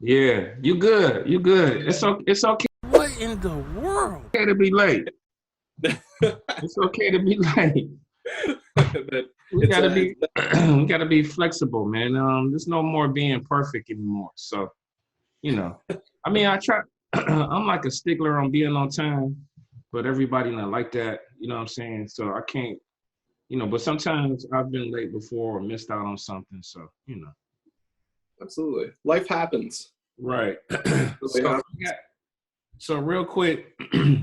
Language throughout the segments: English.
Yeah, you good. You good. It's okay What in the world? to be late. It's okay to be late. But We it's gotta a be we gotta be flexible, man. There's no more being perfect anymore. So, you know. I mean I try I'm like a stickler on being on time, but everybody not like that, you know what I'm saying? So I can't, but sometimes I've been late before or missed out on something. So, absolutely, life happens. Right. Really So happens. So real quick,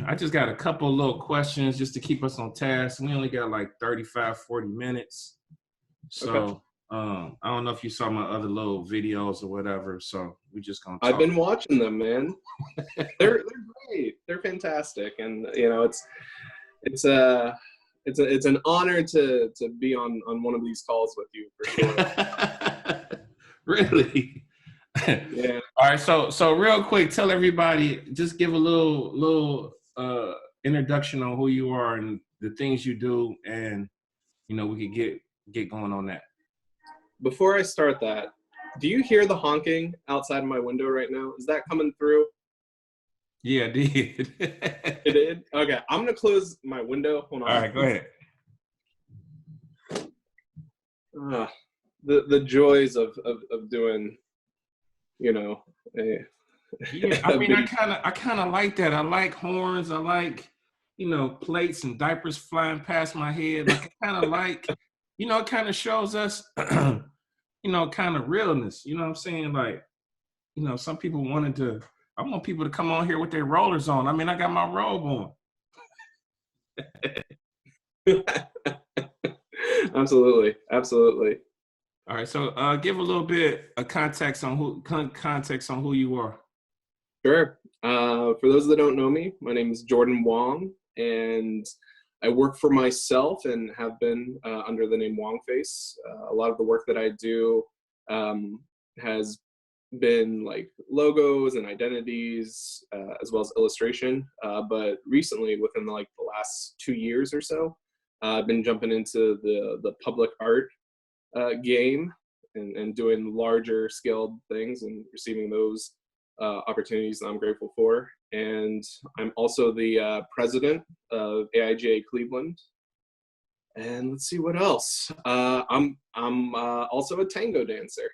I just got a couple little questions just to keep us on task. We only got like 35, 40 minutes. Okay, So I don't know if you saw my other little videos or whatever. So we just gonna I've talk. been watching them, man. They're great. They're fantastic, and it's a it's an honor to be on one of these calls with you for sure. Really? Yeah. All right. So real quick, tell everybody, just give a little introduction on who you are and the things you do, and we could get going on that. Before I start that, do you hear the honking outside of my window right now? Is that coming through? Yeah, I did. It did? Okay, I'm gonna close my window. Hold All on. right, go ahead. The joys of doing, a, Yeah, I a mean, I video. kind of like that. I like horns. I like, plates and diapers flying past my head. Like, I kind of like, it kind of shows us, kind of realness. You know what I'm saying? Like, some people I want people to come on here with their rollers on. I mean, I got my robe on. Absolutely, absolutely. All right, so give a little bit of context on who you are. Sure. For those that don't know me, my name is Jordan Wong, and I work for myself and have been under the name WONGFACE. A lot of the work that I do has been like logos and identities, as well as illustration. But recently, within the last 2 years or so, I've been jumping into the public art game and doing larger scaled things and receiving those opportunities that I'm grateful for. And I'm also the president of AIGA Cleveland. And let's see what else. I'm also a tango dancer.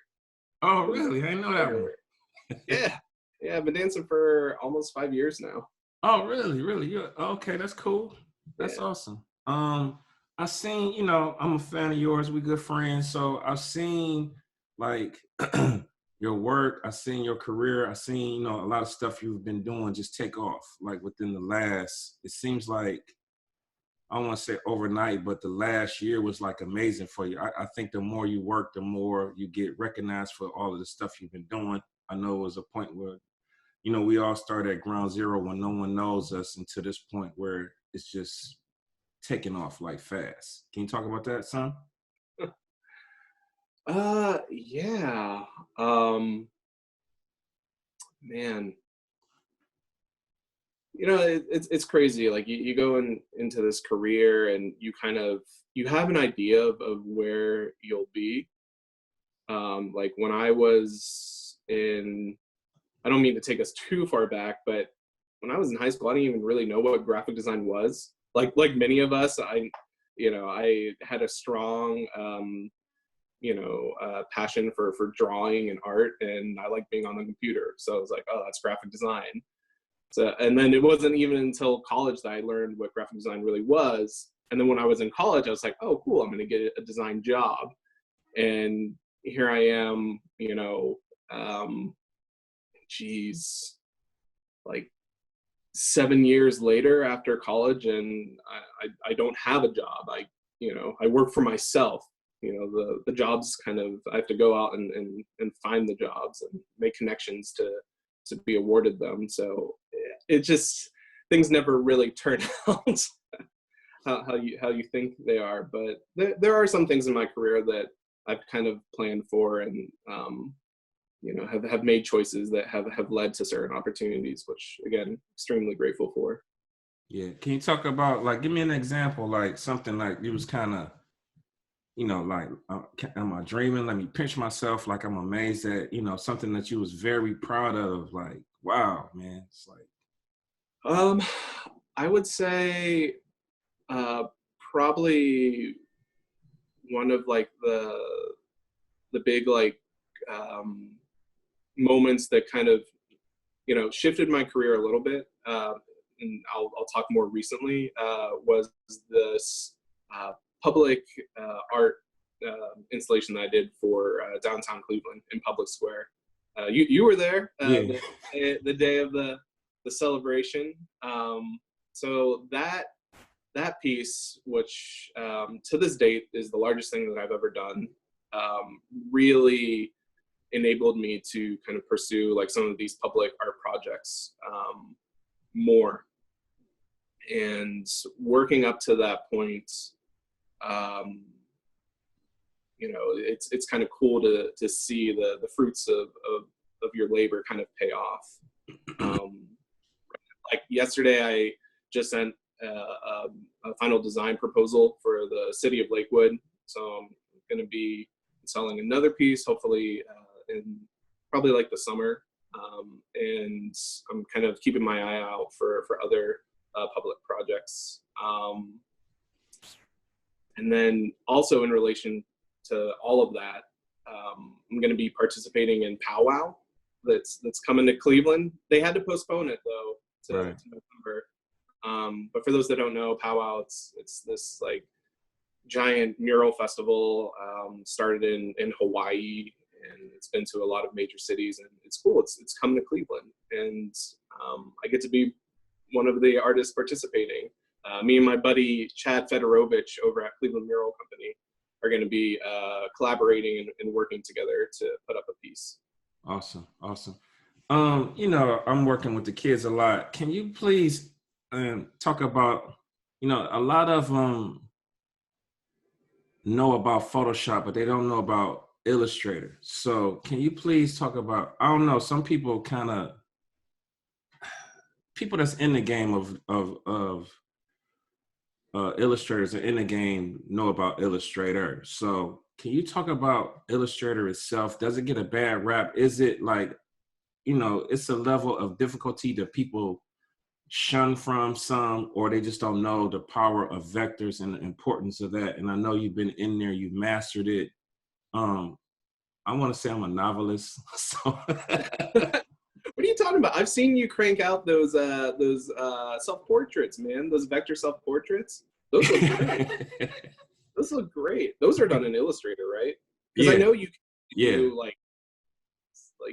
Oh, really? I didn't know that one. Yeah, yeah. I've been dancing for almost 5 years now. Oh, really? Really? Okay? That's cool. That's Yeah. awesome. I seen, I'm a fan of yours. We good friends. So I've seen like your work. I've seen your career. I've seen, a lot of stuff you've been doing just take off. Like within the last, it seems like, I don't want to say overnight, but the last year was like amazing for you. I think the more you work, the more you get recognized for all of the stuff you've been doing. I know it was a point where we all start at ground zero when no one knows us, and to this point where it's just taking off like fast. Can you talk about that, son? Yeah. Man, it's crazy. Like you go into this career and you have an idea of where you'll be. Like when I was in, I don't mean to take us too far back, but when I was in high school, I didn't even really know what graphic design was. Like many of us, I had a strong, passion for drawing and art, and I like being on the computer. So I was like, oh, that's graphic design. So, and then it wasn't even until college that I learned what graphic design really was. And then when I was in college, I was like, oh, cool, I'm going to get a design job. And here I am, geez, like 7 years later after college, and I don't have a job. I work for myself. The jobs I have to go out and find the jobs and make connections to be awarded them. So it just, things never really turn out how you think they are. But there are some things in my career that I've kind of planned for, and have made choices that have led to certain opportunities, which again, extremely grateful for. Yeah. Can you talk about, like, give me an example, like something like you was kind of, you know, like, am I dreaming? Let me pinch myself. Like, I'm amazed at, you know, something that you was very proud of. Like, wow, man. It's like, Um, I would say uh, probably one of like the big like um, moments that kind of shifted my career a little bit. And I'll talk more recently. Was this public art installation that I did for downtown Cleveland in Public Square. You were there yeah, the day of the celebration. So that piece, which to this date is the largest thing that I've ever done, really enabled me to kind of pursue like some of these public art projects more. And working up to that point, it's kind of cool to see the fruits of your labor kind of pay off. Like yesterday, I just sent a final design proposal for the city of Lakewood. So I'm going to be selling another piece, hopefully in probably like the summer. And I'm kind of keeping my eye out for other public projects. And then also in relation to all of that, I'm going to be participating in Powwow that's coming to Cleveland. They had to postpone it though to November. But for those that don't know, Powwow, it's this like giant mural festival, started in Hawaii, and it's been to a lot of major cities, and it's cool. It's coming to Cleveland, and I get to be one of the artists participating. Me and my buddy Chad Fedorovich over at Cleveland Mural Company are going to be collaborating and working together to put up a piece. awesome, awesome. You know, I'm working with the kids a lot. Can you please talk about, you know, a lot of know about Photoshop, but they don't know about Illustrator. So can you please talk about, I don't know, some people kind of, people that's in the game of illustrators are in the game know about Illustrator. So can you talk about Illustrator itself? Does it get a bad rap? Is it like, you know, it's a level of difficulty that people shun from some, or they just don't know the power of vectors and the importance of that? And I know you've been in there, you've mastered it. I want to say I'm a novelist. So What are you talking about? I've seen you crank out those self-portraits, man. Those vector self-portraits. Those look great. Those look great. Those are done in Illustrator, right? Because yeah, I know you can yeah, do like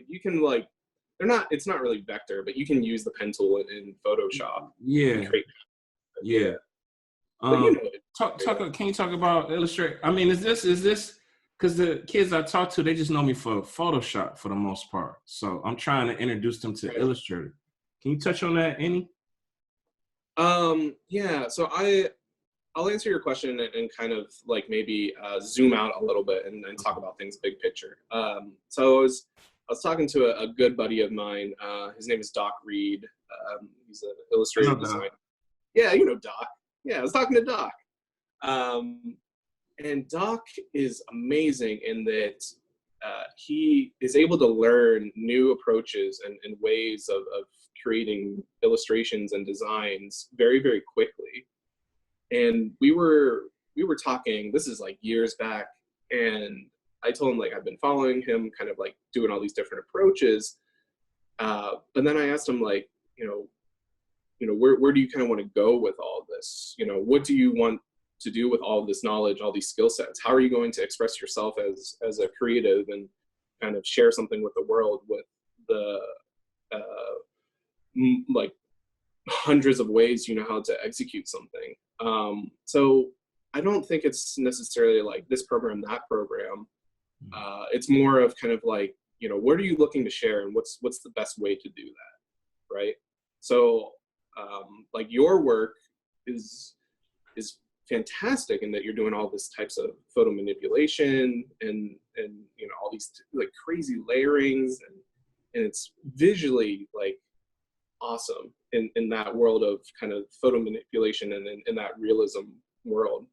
you can like they're not. It's not really vector, but you can use the pen tool in Photoshop and yeah, create. yeah. But you know it. Can you talk about Illustrator? I mean, is this because the kids I talk to, they just know me for Photoshop for the most part. So I'm trying to introduce them to Right. Illustrator. Can you touch on that, any? Yeah. So I'll answer your question and kind of like maybe zoom out a little bit and talk about things big picture. So I was talking to a good buddy of mine. His name is Doc Reed. He's an I know illustrative designer. Yeah, you know Doc. Yeah, I was talking to Doc. And Doc is amazing in that he is able to learn new approaches and ways of creating illustrations and designs very, very quickly. And we were talking, this is like years back, and I told him like I've been following him, kind of like doing all these different approaches. But then I asked him like, where do you kind of want to go with all of this? What do you want to do with all of this knowledge, all these skill sets? How are you going to express yourself as a creative and kind of share something with the world with the like hundreds of ways you know how to execute something? So I don't think it's necessarily like this program, that program. It's more of kind of like, what are you looking to share and what's the best way to do that, right? So like your work is fantastic in that you're doing all this types of photo manipulation and all these like crazy layerings and it's visually like awesome in that world of kind of photo manipulation and in that realism world.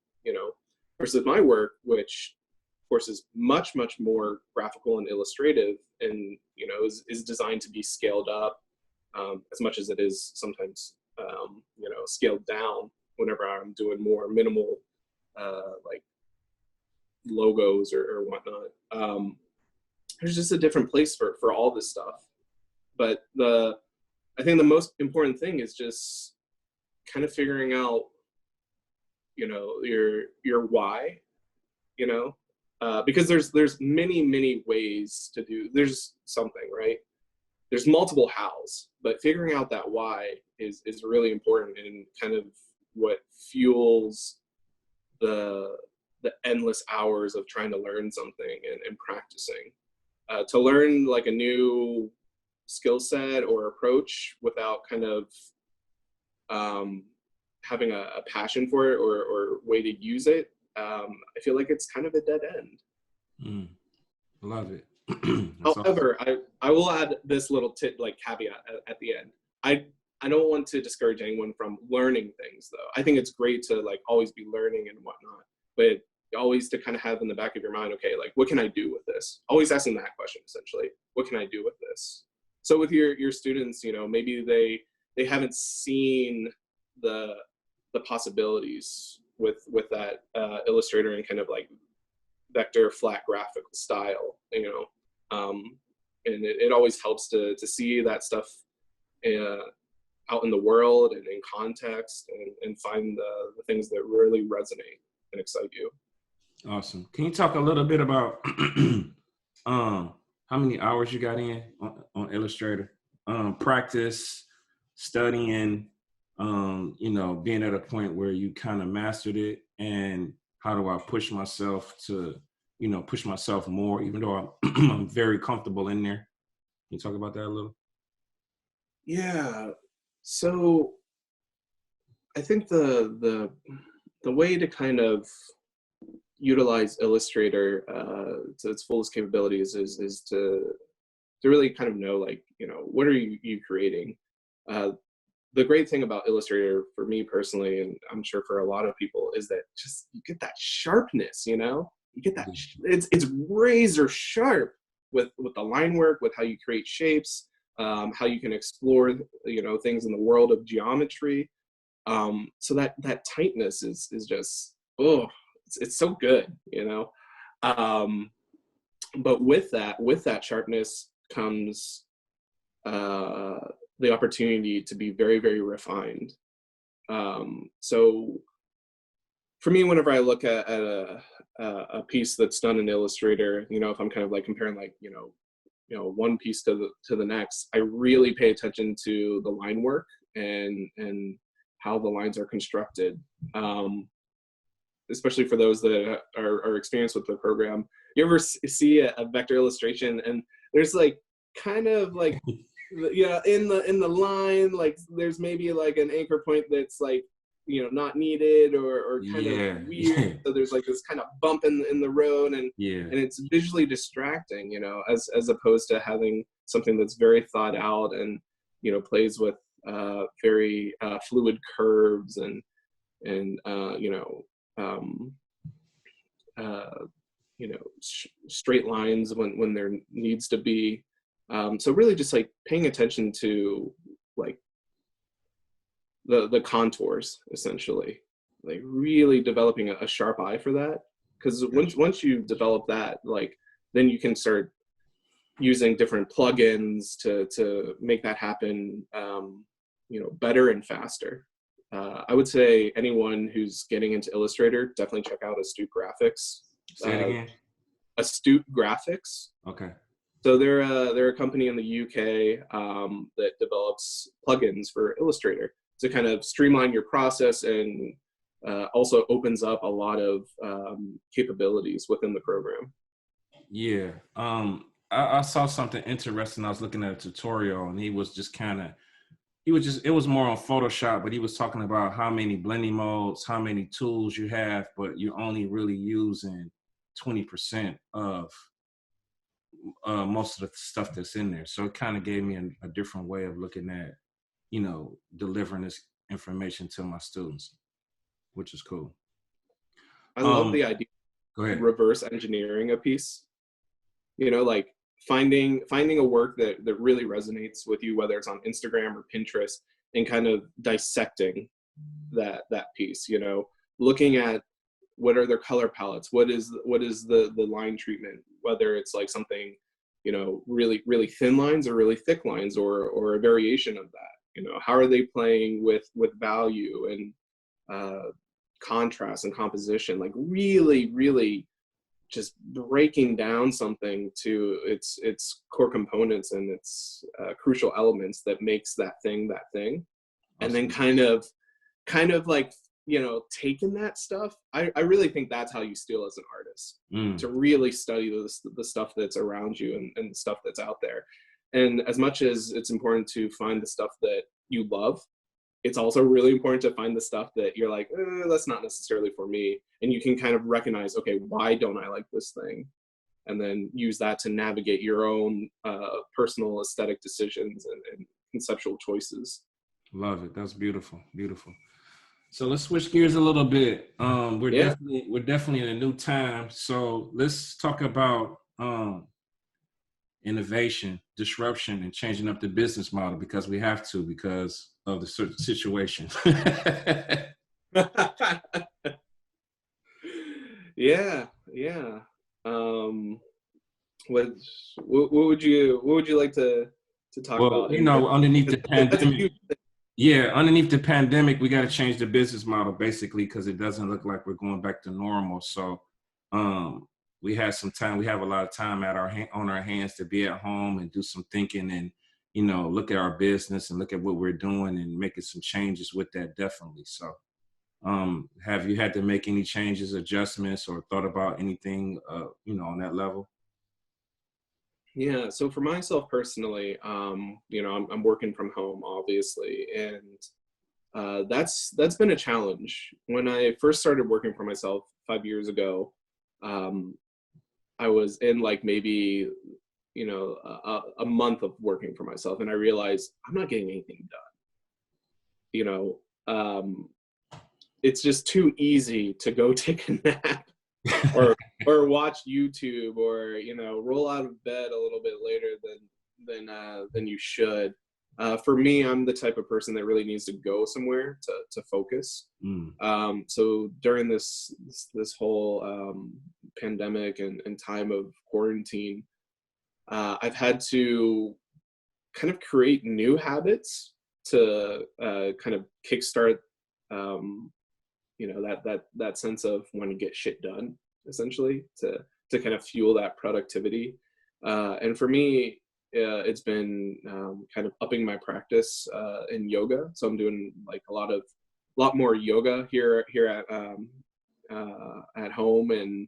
versus my work, which of course is much, much more graphical and illustrative, and is designed to be scaled up as much as it is sometimes scaled down whenever I'm doing more minimal like logos or whatnot. There's just a different place for all this stuff. But I think the most important thing is just kind of figuring out, your why, because there's many ways to do, there's something, right? There's multiple hows, but figuring out that why is really important, and kind of what fuels the endless hours of trying to learn something and practicing. To learn like a new skill set or approach without kind of having a passion for it or way to use it, I feel like it's kind of a dead end. Love it. However, awesome. I will add this little caveat at the end. I don't want to discourage anyone from learning things, though. I think it's great to like always be learning and whatnot, but always to kind of have in the back of your mind, okay, like what can I do with this? Always asking that question, essentially. What can I do with this? So with your students, maybe they haven't seen the possibilities with that Illustrator and kind of like vector flat graphical style, and it always helps to see that stuff out in the world and in context, and find the things that really resonate and excite you. Awesome. Can you talk a little bit about how many hours you got in on Illustrator? Practice, studying, being at a point where you kind of mastered it, and how do I push myself to, push myself more, even though I'm very comfortable in there? Can you talk about that a little? Yeah. So I think the way to kind of utilize Illustrator to its fullest capabilities is to really kind of know, like, what are you creating? The great thing about Illustrator for me personally, and I'm sure for a lot of people, is that just you get that sharpness, you get that, it's razor sharp with the line work, with how you create shapes, how you can explore, things in the world of geometry. So that tightness is just, it's so good, but with that sharpness comes the opportunity to be very, very refined. So for me, whenever I look at a piece that's done in Illustrator, if I'm kind of like comparing, like, one piece to the next, I really pay attention to the line work and how the lines are constructed. Especially for those that are experienced with the program, you ever see a vector illustration and there's like kind of like in the line, like there's maybe like an anchor point that's like not needed or kind of weird. So there's like this kind of bump in the road, and it's visually distracting, as opposed to having something that's very thought out and plays with very fluid curves and straight lines when there needs to be. So really just like paying attention to like the contours, essentially, like really developing a sharp eye for that. Because once you develop that, like, then you can start using different plugins to make that happen, better and faster. I would say anyone who's getting into Illustrator, definitely check out Astute Graphics. Say it again. Astute Graphics. Okay. So they're a company in the UK that develops plugins for Illustrator to kind of streamline your process, and also opens up a lot of capabilities within the program. Yeah. I saw something interesting. I was looking at a tutorial, and it was more on Photoshop, but he was talking about how many blending modes, how many tools you have, but you're only really using 20% of most of the stuff that's in there. So it kind of gave me a different way of looking at, delivering this information to my students, which is cool. I love the idea Go of ahead. reverse engineering a piece. You know, like finding a work that really resonates with you, whether it's on Instagram or Pinterest, and kind of dissecting that piece. You know, looking at what are their color palettes, what is the line treatment, whether it's like something, you know, really thin lines or really thick lines, or a variation of that. You know, how are they playing with value and contrast and composition, like really just breaking down something to its core components and its crucial elements that makes that thing. And then kind of like, you know, taking that stuff. I really think that's how you steal as an artist, to really study the stuff that's around you and the stuff that's out there. And as much as it's important to find the stuff that you love, it's also really important to find the stuff that you're like, that's not necessarily for me. And you can kind of recognize, okay, why don't I like this thing? And then use that to navigate your own personal aesthetic decisions and conceptual choices. Love it. That's beautiful. Beautiful. So let's switch gears a little bit. We're definitely in a new time. So let's talk about innovation, disruption, and changing up the business model, because we have to, because of the certain situation. Yeah. What would you like to talk about? You know, underneath the That's a pandemic, huge thing. underneath the pandemic, we got to change the business model, basically, because it doesn't look like we're going back to normal. So we had some time. We have a lot of time on our hands to be at home and do some thinking, and, you know, look at our business and look at what we're doing and making some changes with that, definitely. So have you had to make any changes, adjustments, or thought about anything, you know, on that level? Yeah, so for myself personally, you know, I'm working from home, obviously, and that's been a challenge. When I first started working for myself 5 years ago, um, I was in like maybe, you know, a month of working for myself, and I realized I'm not getting anything done. You know, it's just too easy to go take a nap or watch YouTube, or, you know, roll out of bed a little bit later than you should. For me, I'm the type of person that really needs to go somewhere to focus. So during this whole pandemic and time of quarantine, I've had to kind of create new habits to kind of kickstart, you know, that sense of wanting to get shit done, essentially, to kind of fuel that productivity. And for me, it's been kind of upping my practice in yoga. So I'm doing like a lot more yoga here at home, and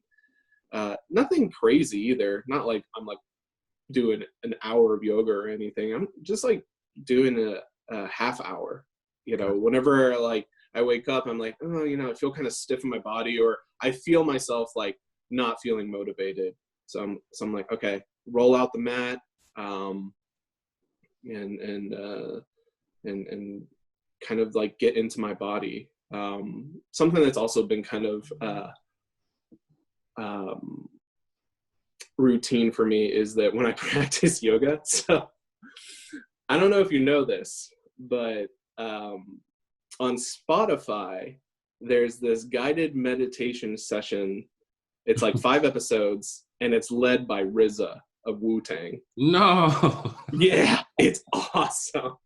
nothing crazy either. Not like I'm like doing an hour of yoga or anything. I'm just like doing a half hour. You know, whenever like I wake up, I'm like, oh, you know, I feel kind of stiff in my body, or I feel myself like not feeling motivated. So I'm like, okay, roll out the mat, and kind of like get into my body. Something that's also been kind of routine for me is that when I practice yoga, so I don't know if you know this, but on Spotify, there's this guided meditation session. It's like 5 episodes, and it's led by RZA of Wu-Tang. No. Yeah, it's awesome.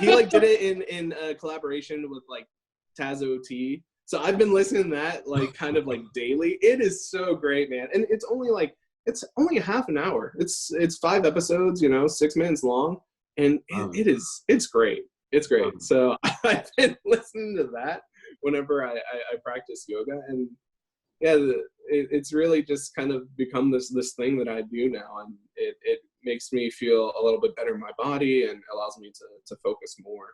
He like did it in collaboration with like Taz OT. So I've been listening to that like kind of like daily. It is so great, man. And it's only a half an hour. It's 5 episodes, you know, 6 minutes long, and it's great. It's great. So I've been listening to that whenever I practice yoga, and yeah, it's really just kind of become this thing that I do now, and it makes me feel a little bit better in my body and allows me to focus more.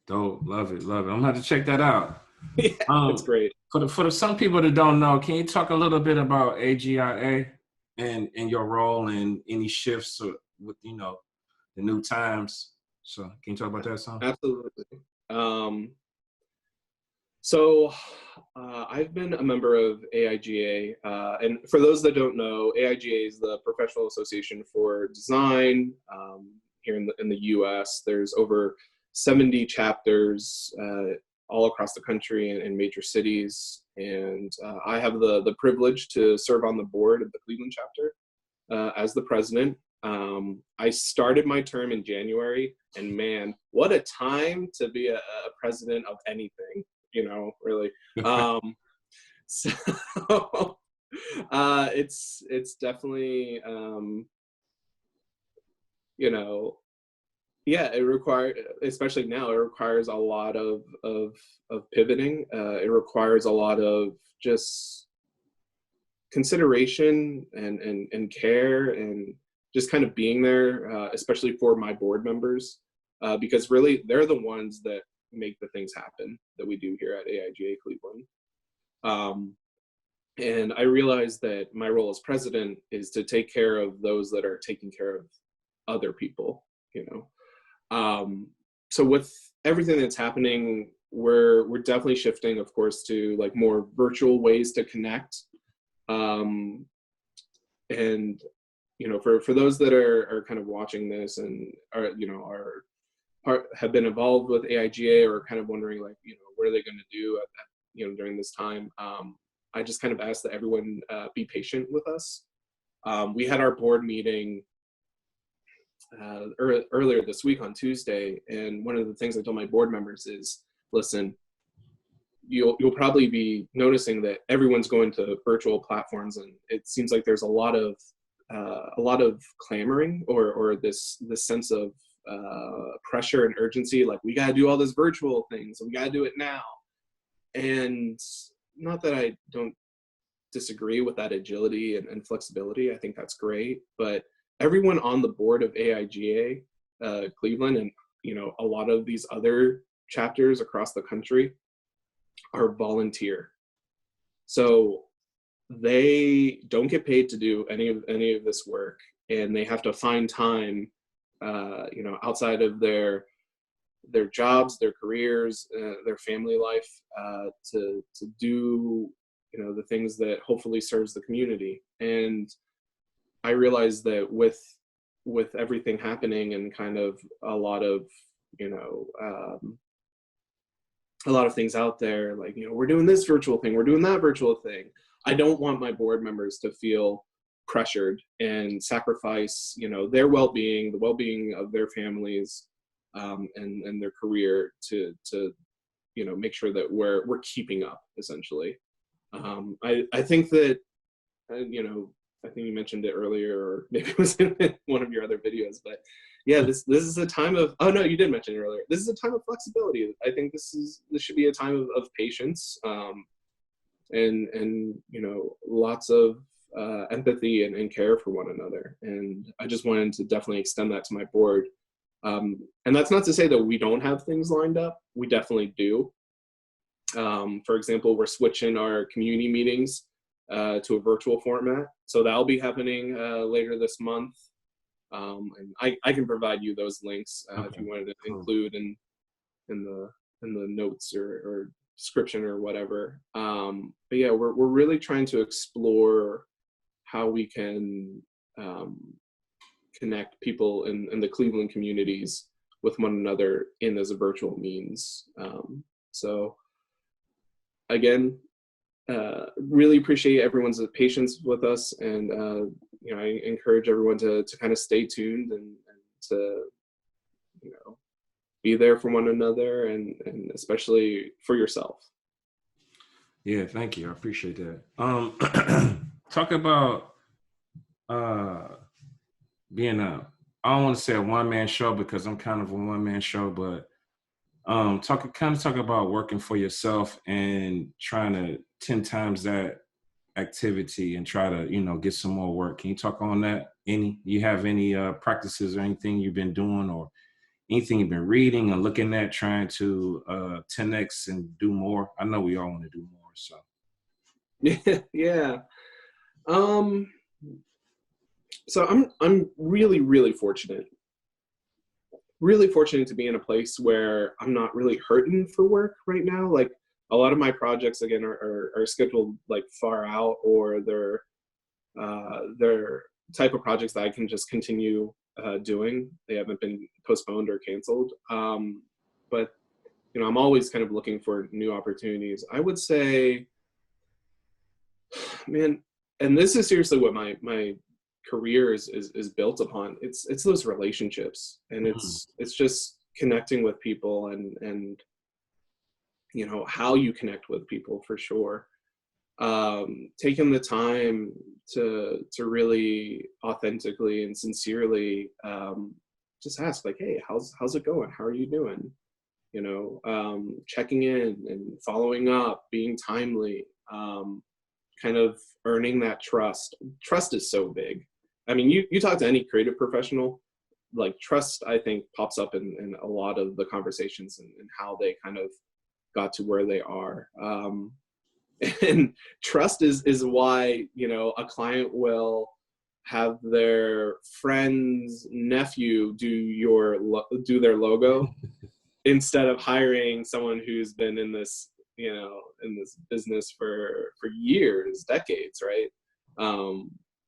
Dope. Love it. Love it. I'm going to have to check that out. Yeah, it's great. For the some people that don't know, can you talk a little bit about AGIA and your role and any shifts with, you know, the new times? So can you talk about that some? Absolutely. So I've been a member of AIGA, and for those that don't know, AIGA is the Professional Association for Design here in the U.S. There's over 70 chapters all across the country and in major cities, and I have the privilege to serve on the board of the Cleveland chapter as the president. I started my term in January, and man, what a time to be a president of anything, really. So it's definitely, yeah, it requires, especially now, it requires a lot of pivoting. It requires a lot of just consideration and care, and just kind of being there, especially for my board members, because really they're the ones that make the things happen that we do here at AIGA Cleveland. And I realized that my role as president is to take care of those that are taking care of other people, So with everything that's happening, we're definitely shifting, of course, to like more virtual ways to connect. And for those that are kind of watching this and have been involved with AIGA, or kind of wondering, like, what are they going to do during this time, I just kind of ask that everyone be patient with us. We had our board meeting earlier this week on Tuesday, and one of the things I told my board members is, listen, you'll probably be noticing that everyone's going to virtual platforms, and it seems like there's a lot of clamoring or this sense of pressure and urgency, like, we got to do all this virtual things and we got to do it now. And not that I don't disagree with that agility and flexibility, I think that's great, but everyone on the board of AIGA Cleveland, and a lot of these other chapters across the country, are volunteer. So they don't get paid to do any of this work, and they have to find time, outside of their jobs, their careers, their family life, to do the things that hopefully serves the community. And I realized that with everything happening, and kind of a lot of things out there, like, we're doing this virtual thing, we're doing that virtual thing, I don't want my board members to feel pressured and sacrifice their well-being, the well-being of their families, and their career to make sure that we're keeping up, essentially. I think that I think you mentioned it earlier, or maybe it was in one of your other videos, but yeah, this is a time of, oh no, you did mention it earlier, this is a time of flexibility. I think this should be a time of patience, and lots of empathy and care for one another. And I just wanted to definitely extend that to my board. And that's not to say that we don't have things lined up. We definitely do. For example, we're switching our community meetings to a virtual format, so that'll be happening later this month. And I can provide you those links if you wanted to include in the notes or description or whatever. But yeah, we're really trying to explore how we can connect people in the Cleveland communities with one another in as a virtual means. So again, really appreciate everyone's patience with us, and I encourage everyone to kind of stay tuned and to be there for one another, and especially for yourself. Yeah, thank you. I appreciate that. Talk about being I don't want to say a one-man show, because I'm kind of a one-man show, but talk about working for yourself and trying to 10 times that activity and try to get some more work. Can you talk on that? You have any practices or anything you've been doing, or anything you've been reading or looking at, trying to 10x and do more? I know we all want to do more, so. Yeah. So I'm really fortunate to be in a place where I'm not really hurting for work right now. Like, a lot of my projects again are scheduled like far out, or they're type of projects that I can just continue doing. They haven't been postponed or canceled. But you know, I'm always kind of looking for new opportunities. I would say, man, and this is seriously what my career is built upon. It's those relationships, and it's just connecting with people, and you know, how you connect with people for sure. Taking the time to really authentically and sincerely just ask, like, hey, how's it going? How are you doing? You know, checking in and following up, being timely, kind of earning that trust. Trust is so big. I mean, you talk to any creative professional, like trust, I think, pops up in a lot of the conversations, and how they kind of got to where they are. And trust is why, you know, a client will have their friend's nephew do their logo instead of hiring someone who's been in this, you know, in this business for years, decades, right?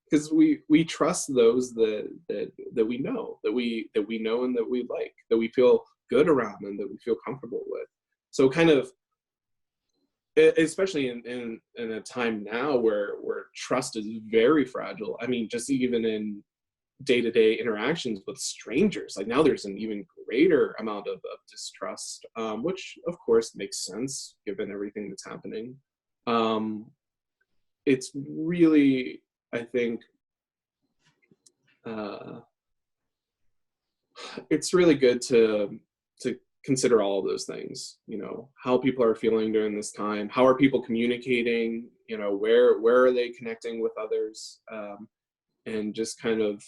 Because we trust those that we know, that we know and that we like, that we feel good around and that we feel comfortable with. So kind of, especially in a time now where trust is very fragile. I mean, just even in day-to-day interactions with strangers, like now there's an even greater amount of distrust, which of course makes sense given everything that's happening. It's really, I think, it's really good to consider all of those things. You know, how people are feeling during this time, how are people communicating, you know, where are they connecting with others, and just kind of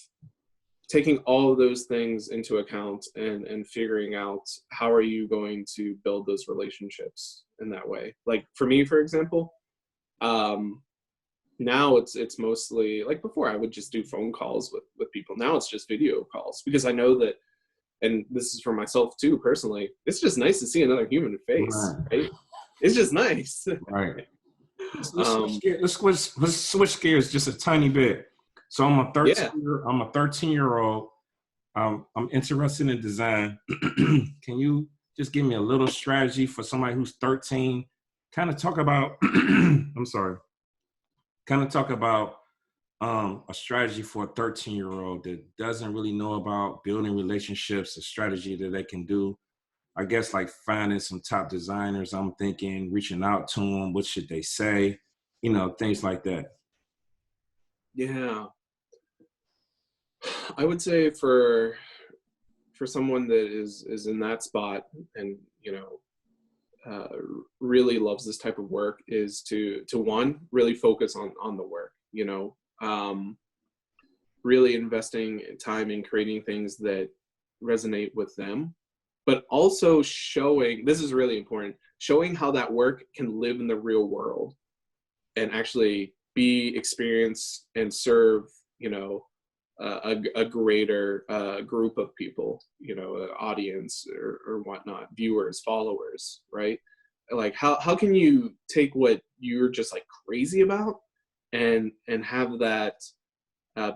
taking all of those things into account, and figuring out how are you going to build those relationships in that way. Like for me, for example, now it's mostly, like before I would just do phone calls with people. Now it's just video calls, because I know that, and this is for myself too personally, it's just nice to see another human face, right? It's just nice. Right. Let's switch gears just a tiny bit. So I'm a 13-year-old. I'm interested in design. Can you just give me a little strategy for somebody who's 13? Kind of talk about I'm sorry. Kind of talk about a strategy for a 13-year-old that doesn't really know about building relationships, a strategy that they can do. I guess like finding some top designers, I'm thinking, reaching out to them, what should they say? You know, things like that. Yeah. I would say for someone that is in that spot, and, you know, really loves this type of work, is to one, really focus on the work, you know, really investing time in creating things that resonate with them, but also showing, this is really important, showing how that work can live in the real world and actually be experienced and serve, you know, a greater group of people, you know, audience or whatnot, viewers, followers, right? Like how can you take what you're just like crazy about and have that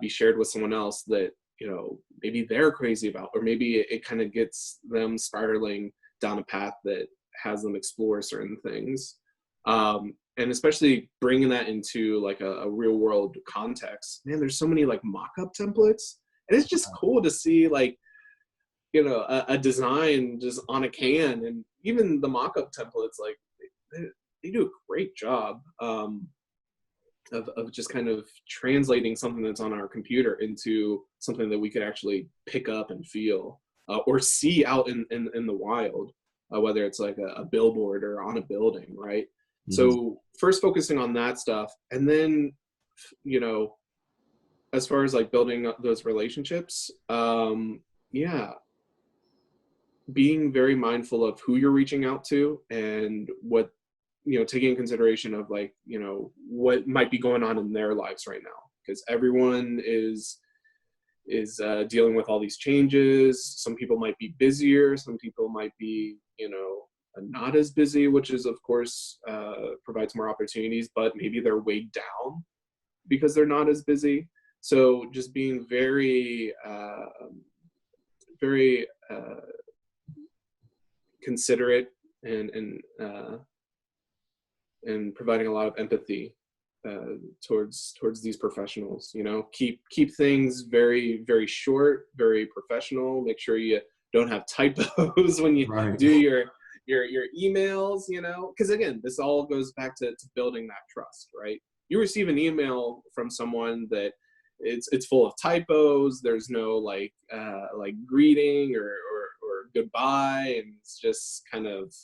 be shared with someone else that, you know, maybe they're crazy about, or maybe it kind of gets them spiraling down a path that has them explore certain things. And especially bringing that into like a real world context. Man, there's so many like mock-up templates, and it's just cool to see, like, you know, a design just on a can, and even the mock-up templates, like they do a great job of just kind of translating something that's on our computer into something that we could actually pick up and feel, or see out in the wild, whether it's like a billboard or on a building, right? So first focusing on that stuff, and then, you know, as far as like building up those relationships, yeah, being very mindful of who you're reaching out to and what, you know, taking in consideration of, like, you know, what might be going on in their lives right now, because everyone is dealing with all these changes. Some people might be busier, some people might be, you know, not as busy, which is of course provides more opportunities, but maybe they're weighed down because they're not as busy. So just being very very considerate and providing a lot of empathy towards these professionals. You know, keep things very, very short, very professional. Make sure you don't have typos when you Right. do your emails. You know, because again, this all goes back to building that trust, right? You receive an email from someone that it's full of typos. There's no like greeting or goodbye, and it's just kind of,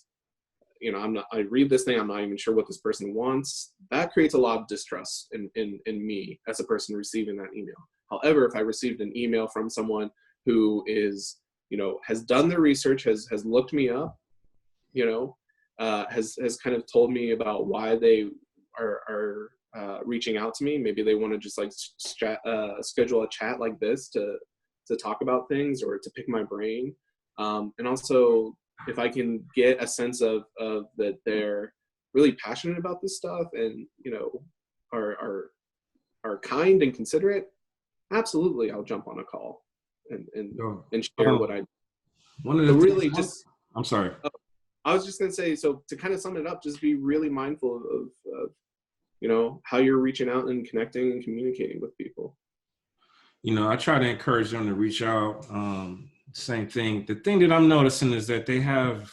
you know, I read this thing, I'm not even sure what this person wants. That creates a lot of distrust in me as a person receiving that email. However, if I received an email from someone who is, you know, has done their research, has looked me up, you know, has kind of told me about why they are reaching out to me. Maybe they want to just like schedule a chat like this to talk about things or to pick my brain. And also, if I can get a sense of that they're really passionate about this stuff and, you know, are kind and considerate, absolutely, I'll jump on a call and share what I. One of So the really, things, I'm sorry. I was just gonna say, so to kind of sum it up, just be really mindful of you know, how you're reaching out and connecting and communicating with people. You know, I try to encourage them to reach out. Same thing. The thing that I'm noticing is that they have,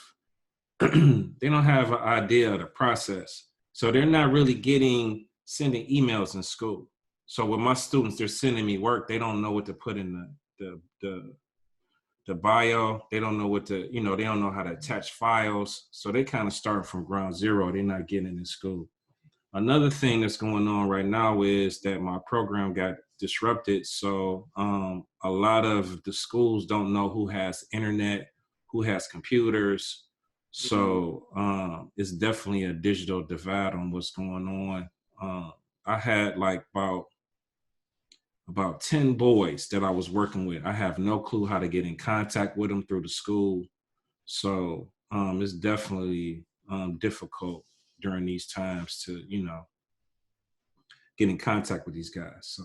they don't have an idea of the process. So they're not really sending emails in school. So with my students, they're sending me work. They don't know what to put in the bio. They don't know what to, you know, they don't know how to attach files. So they kind of start from ground zero. They're not getting it in school. Another thing that's going on right now is that my program got disrupted. So a lot of the schools don't know who has internet, who has computers. So it's definitely a digital divide on what's going on. I had like about 10 boys that I was working with. I have no clue how to get in contact with them through the school. So it's definitely difficult during these times to, you know, get in contact with these guys. So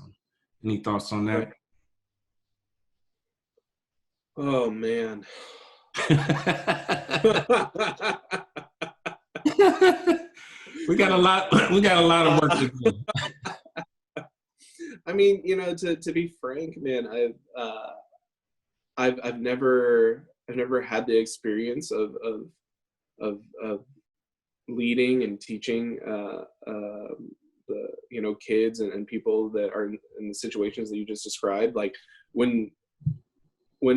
any thoughts on that? Right. Oh man. we got a lot of work to do. I mean, you know, to be frank, man, I've never had the experience of leading and teaching the, you know, kids and people that are in the situations that you just described. Like when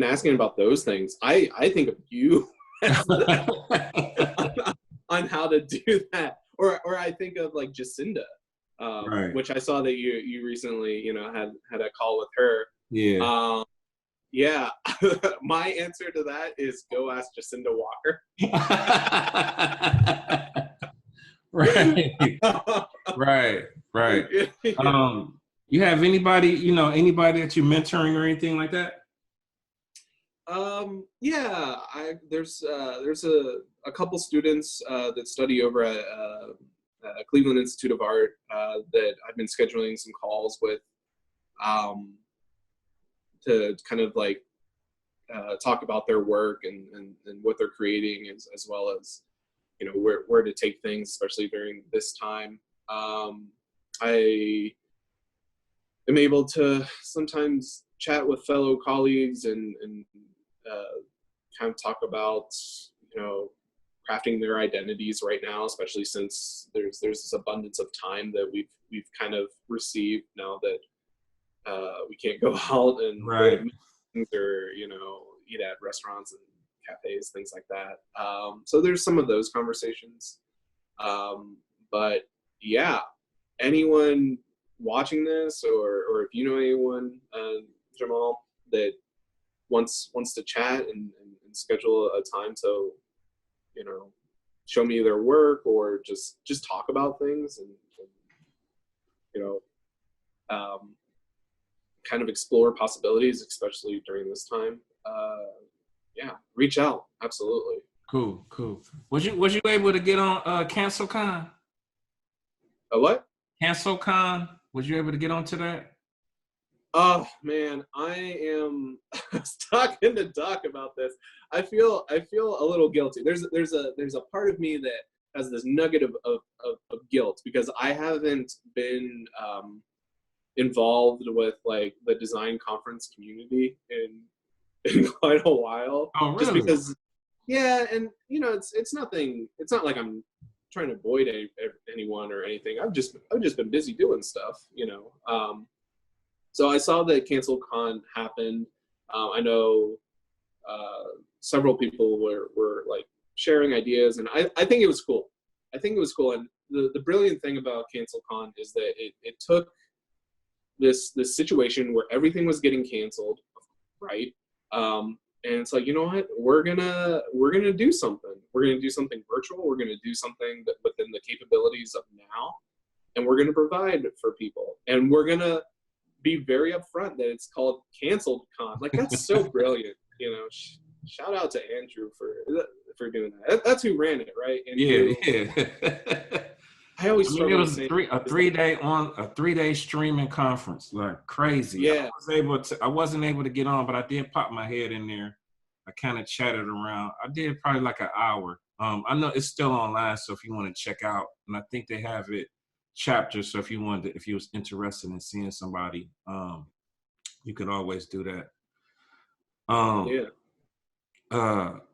asking about those things, I think of you on how to do that, or I think of like Jacinda. Right. Which I saw that you recently, you know, had a call with her. Yeah. Yeah. My answer to that is go ask Jacinda Walker. Right. Right. You have anybody, you know, anybody that you're mentoring or anything like that? Yeah, there's a couple students that study over at Cleveland Institute of Art that I've been scheduling some calls with to kind of like talk about their work and what they're creating, as well as, you know, where to take things, especially during this time. I am able to sometimes chat with fellow colleagues and kind of talk about, you know, crafting their identities right now, especially since there's this abundance of time that we've kind of received now that we can't go out and go to meetings or, you know, eat at restaurants and cafes, things like that. So there's some of those conversations. But yeah, anyone watching this, or if you know anyone, Jamal, that wants to chat and schedule a time to, you know, show me their work or just talk about things and you know, kind of explore possibilities, especially during this time. Yeah, reach out. Absolutely. Cool, cool. Was you able to get on CancelCon? A what? CancelCon? Was you able to get onto that? Oh man, I am I was talking to Doc about this. I feel a little guilty. There's a part of me that has this nugget of guilt because I haven't been involved with like the design conference community in quite a while. Oh, Just really? because, yeah, and you know, it's nothing. It's not like I'm trying to avoid anyone or anything. I've just been busy doing stuff, you know. So I saw that CancelCon happened. I know several people were like sharing ideas, and I think it was cool. I think it was cool, and the brilliant thing about CancelCon is that it took this situation where everything was getting canceled, right? And it's like, you know what, we're gonna do something. We're gonna do something virtual. We're gonna do something that within the capabilities of now, and we're gonna provide for people, and we're gonna be very upfront that it's called Canceled Con. Like, that's so brilliant, you know. Shout out to Andrew for doing that. That's who ran it, right? Andrew. Yeah. I always I mean, it struggle with was saying a 3-day streaming conference, like crazy. yeah. I wasn't able to get on, but I did pop my head in there. I kind of chatted around. I did probably like an hour. I know it's still online, so if you want to check out, and I think they have it chapter. So if you was interested in seeing somebody, you could always do that. Yeah.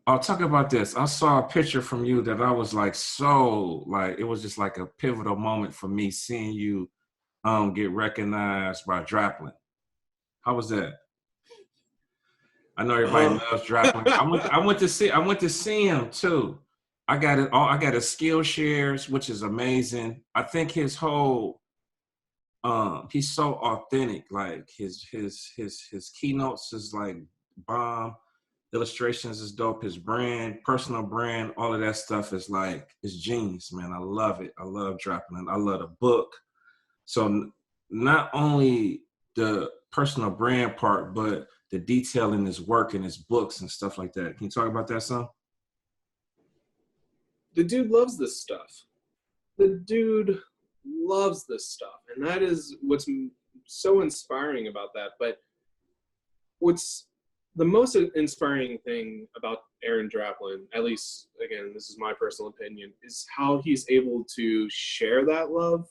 I'll talk about this. I saw a picture from you that I was like, it was just like a pivotal moment for me seeing you get recognized by Draplin. How was that? I know everybody loves Draplin. I went to see him too. I got it all. I got his Skillshares, which is amazing. I think his whole he's so authentic. Like his keynotes is like bomb. Illustrations is dope. His brand, personal brand, all of that stuff is like, it's genius, man. I love it. I love Draplin. I love the book. So not only the personal brand part, but the detail in his work and his books and stuff like that. Can you talk about that some? The dude loves this stuff. The dude loves this stuff, and that is what's so inspiring about that. But what's the most inspiring thing about Aaron Draplin, at least, again, this is my personal opinion, is how he's able to share that love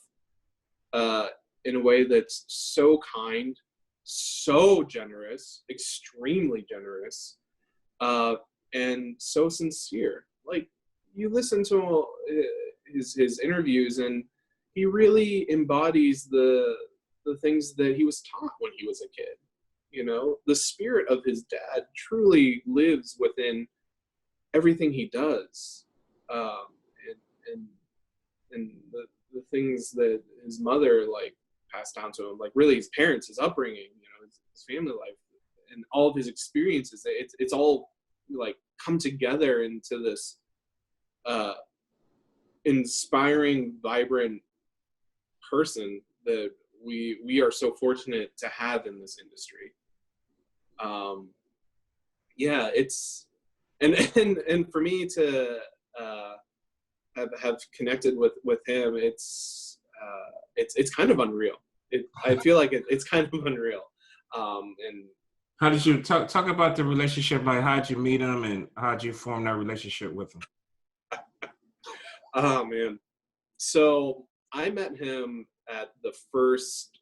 in a way that's so kind, so generous, extremely generous, and so sincere. Like, you listen to his interviews, and he really embodies the things that he was taught when he was a kid. You know, the spirit of his dad truly lives within everything he does, and the things that his mother like passed down to him, like really his parents, his upbringing, you know, his family life, and all of his experiences. It's all like come together into this inspiring, vibrant person that we are so fortunate to have in this industry. Yeah, it's and for me to have connected with him, it's kind of unreal. I feel like it's kind of unreal. And How did you talk about the relationship? Like, how'd you meet him and how'd you form that relationship with him? oh man, so I met him at the first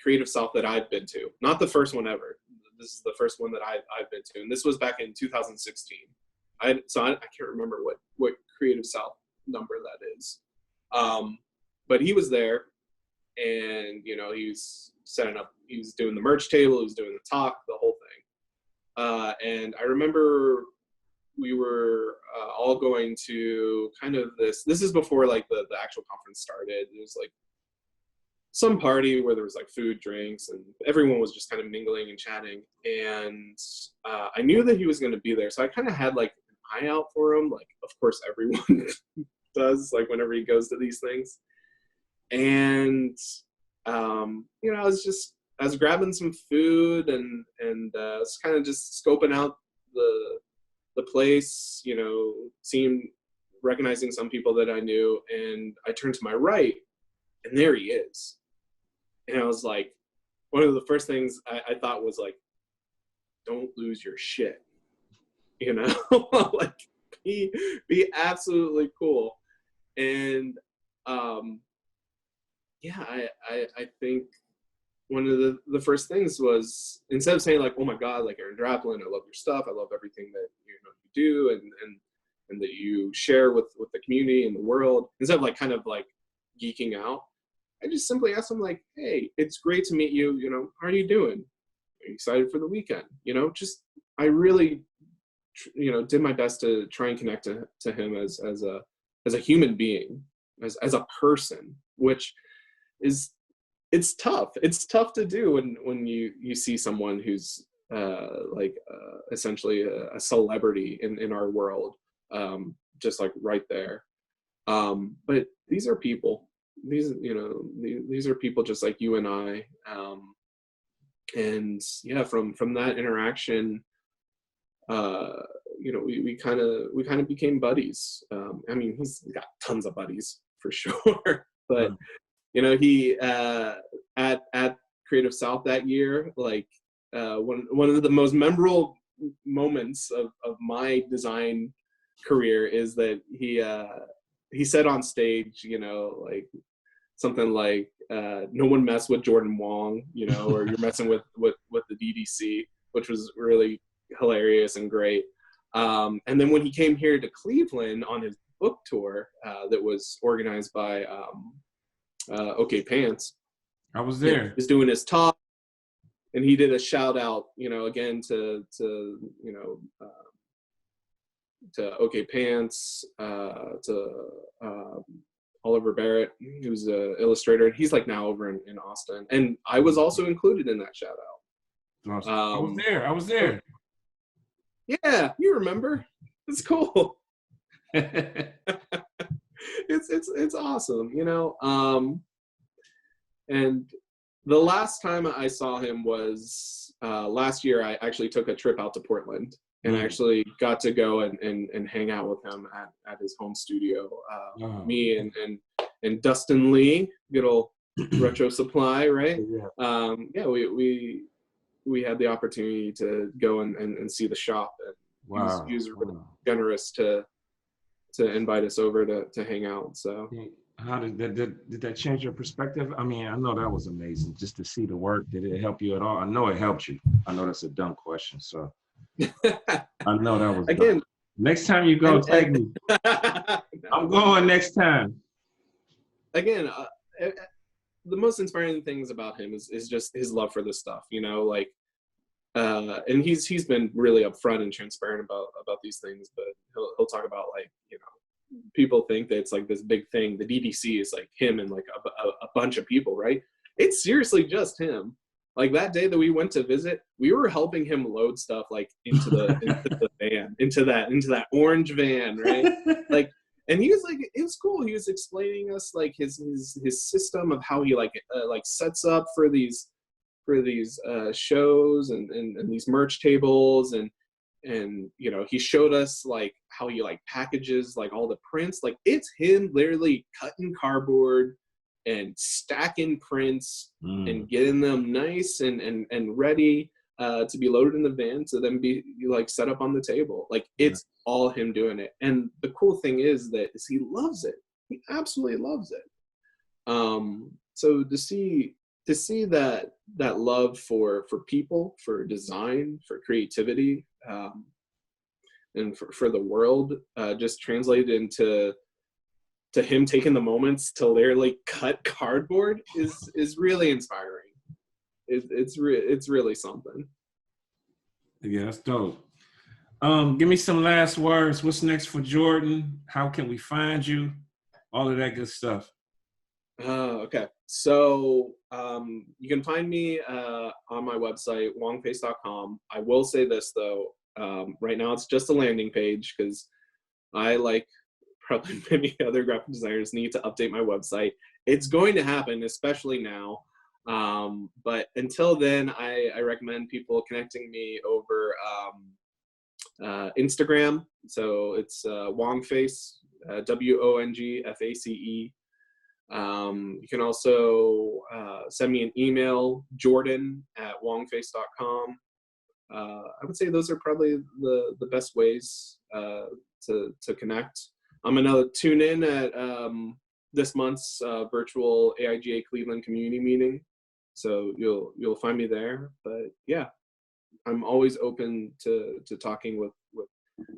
Creative South that I've been to. Not the first one ever. This is the first one that I've been to, and this was back in 2016. I can't remember what Creative South number that is, but he was there, and you know, he was setting up. He was doing the merch table. He was doing the talk, the whole thing. And I remember we were all going to kind of this. This is before like the actual conference started. It was like some party where there was like food, drinks, and everyone was just kind of mingling and chatting. And I knew that he was going to be there, so I kind of had like an eye out for him, like of course everyone does, like whenever he goes to these things. And you know, I was grabbing some food and I was kind of just scoping out the place, you know, recognizing some people that I knew, and I turned to my right, and there he is. And I was like, one of the first things I thought was like, don't lose your shit, you know, like be absolutely cool. And yeah, I think one of the first things was, instead of saying like, oh my God, like Aaron Draplin, I love your stuff, I love everything that you do and that you share with the community and the world, instead of like kind of like geeking out, I just simply asked him like, hey, it's great to meet you, you know, how are you doing? Are you excited for the weekend? You know, just, I really, you know, did my best to try and connect to him as a human being, as a person, which is, it's tough. It's tough to do when you see someone who's essentially a celebrity in our world, just like right there. But these are people. These are people just like you and I. And yeah, from that interaction, you know, we kind of became buddies. I mean, he's got tons of buddies for sure, but you know, he at Creative South that year, like one of the most memorable moments of my design career is that he said on stage, you know, like something like no one mess with Jordan Wong, you know, or you're messing with the DDC, which was really hilarious and great. And then when he came here to Cleveland on his book tour that was organized by OK Pants, I was there. He was doing his talk, and he did a shout out, you know, again to you know, to OK Pants, to Oliver Barrett, who's an illustrator, and he's like now over in Austin. And I was also included in that shout out. Awesome. I was there. Yeah, you remember? It's cool. It's awesome, you know. And the last time I saw him was last year. I actually took a trip out to Portland, and I actually got to go and hang out with him at his home studio. Me and Dustin Lee, good old Retro Supply, right? Yeah. Yeah, we had the opportunity to go and see the shop, and he was really generous to invite us over to hang out. So how did that change your perspective? I mean, I know that was amazing just to see the work. Did it help you at all? I know it helped you. I know that's a dumb question, so I know that was again dumb. Next time you go, take me. I'm going next time. Again, the most inspiring things about him is just his love for this stuff, you know, like and he's been really upfront and transparent about these things, but he'll talk about, like, you know, people think that it's like this big thing. The DDC is like him and like a bunch of people, right? It's seriously just him. Like that day that we went to visit, we were helping him load stuff like into the van, into that orange van, right? Like, and he was like, it was cool. He was explaining us like his system of how he like sets up for these shows and these merch tables, and you know, he showed us like how he like packages like all the prints. Like it's him literally cutting cardboard and stacking prints and getting them nice and ready to be loaded in the van to then be like set up on the table. Like it's all him doing it. And the cool thing is he loves it. He absolutely loves it. So to see that love for people, for design, for creativity, and for the world, just translated into him taking the moments to literally cut cardboard is really inspiring. It's really something. Yeah, that's dope. Give me some last words. What's next for Jordan? How can we find you? All of that good stuff. Okay. So you can find me on my website, WONGFACE.com. I will say this though, right now it's just a landing page because I, like probably many other graphic designers, need to update my website. It's going to happen, especially now. But until then, I recommend people connecting me over Instagram. So it's WONGFACE, WONGFACE. You can also send me an email, jordan@wongface.com. I would say those are probably the best ways to connect. I'm gonna tune in at this month's virtual AIGA Cleveland community meeting, so you'll find me there. But yeah, I'm always open to talking with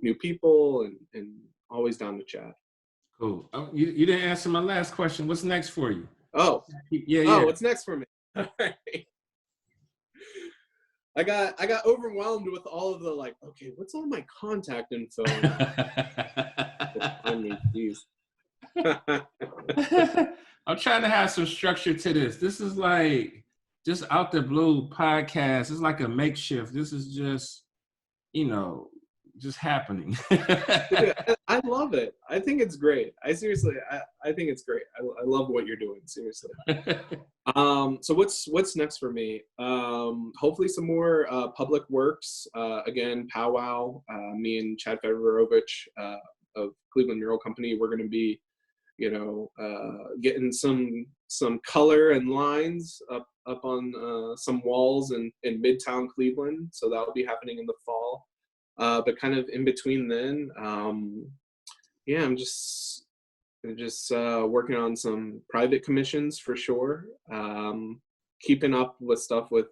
new people and always down to chat. Cool. Oh, you didn't answer my last question. What's next for you? Oh, yeah. Oh, what's next for me? All right. I got overwhelmed with all of the like, okay, what's all my contact info? I mean, geez. I'm trying to have some structure to this. This is like just out the blue podcast. It's like a makeshift. This is just, just happening. Yeah, I love it. I think it's great. I seriously, I think it's great. I love what you're doing, seriously. So what's next for me? Hopefully some more public works. Again, powwow. Me and Chad Fedorovich of Cleveland Mural Company, we're going to be, getting some color and lines up on some walls in Midtown Cleveland. So that'll be happening in the fall. But kind of in between then, yeah, I'm just working on some private commissions for sure. Keeping up with stuff with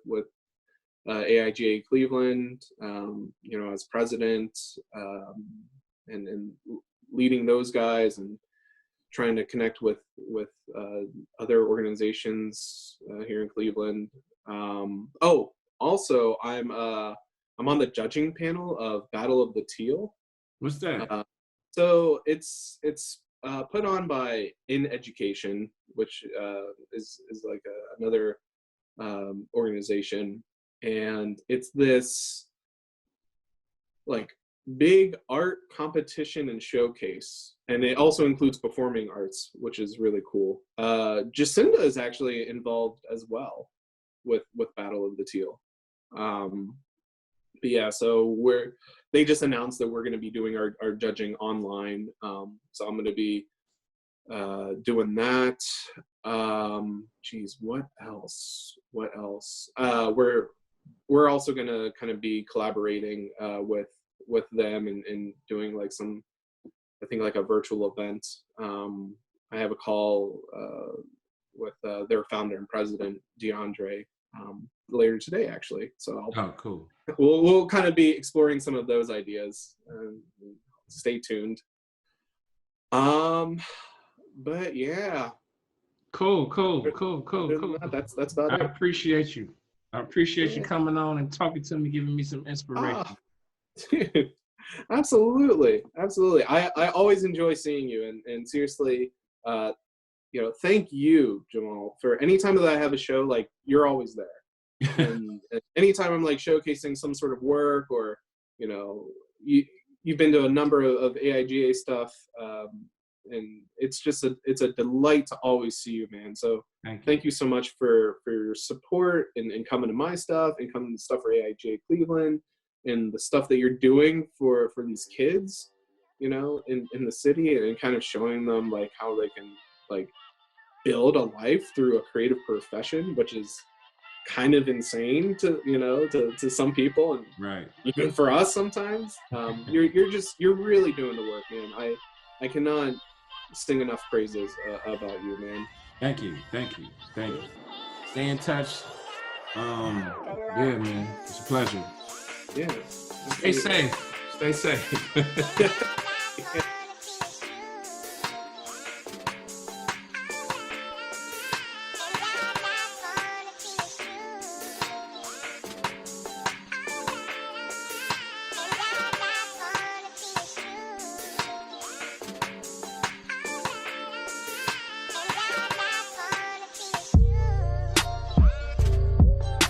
AIGA Cleveland, as president, and leading those guys and trying to connect with other organizations here in Cleveland. Also, I'm on the judging panel of Battle of the Teal. What's that? So it's put on by In Education, which is like another organization, and it's this like big art competition and showcase, and it also includes performing arts, which is really cool. Jacinda is actually involved as well with Battle of the Teal. But yeah, so they just announced that we're going to be doing our judging online. So I'm going to be doing that. Geez, what else? We're also going to kind of be collaborating with them and doing like some, I think like a virtual event. I have a call with their founder and president, DeAndre, later today, actually. So cool. We'll kind of be exploring some of those ideas. Stay tuned. But yeah. Cool. That's about it. I appreciate you. I appreciate you coming on and talking to me, giving me some inspiration. Dude, absolutely. I always enjoy seeing you, and seriously, thank you, Jamal, for any time that I have a show, like you're always there. And anytime I'm like showcasing some sort of work, or you've been to a number of AIGA stuff, and it's a delight to always see you, man. So thank you so much for your support and coming to my stuff and coming to stuff for AIGA Cleveland and the stuff that you're doing for these kids, in the city, and kind of showing them like how they can like build a life through a creative profession, which is kind of insane to some people, and right, even for us sometimes. You're really doing the work, man. I cannot sing enough praises about you, man. Thank you. Stay in touch. Yeah, man, it's a pleasure. Yeah. Stay safe.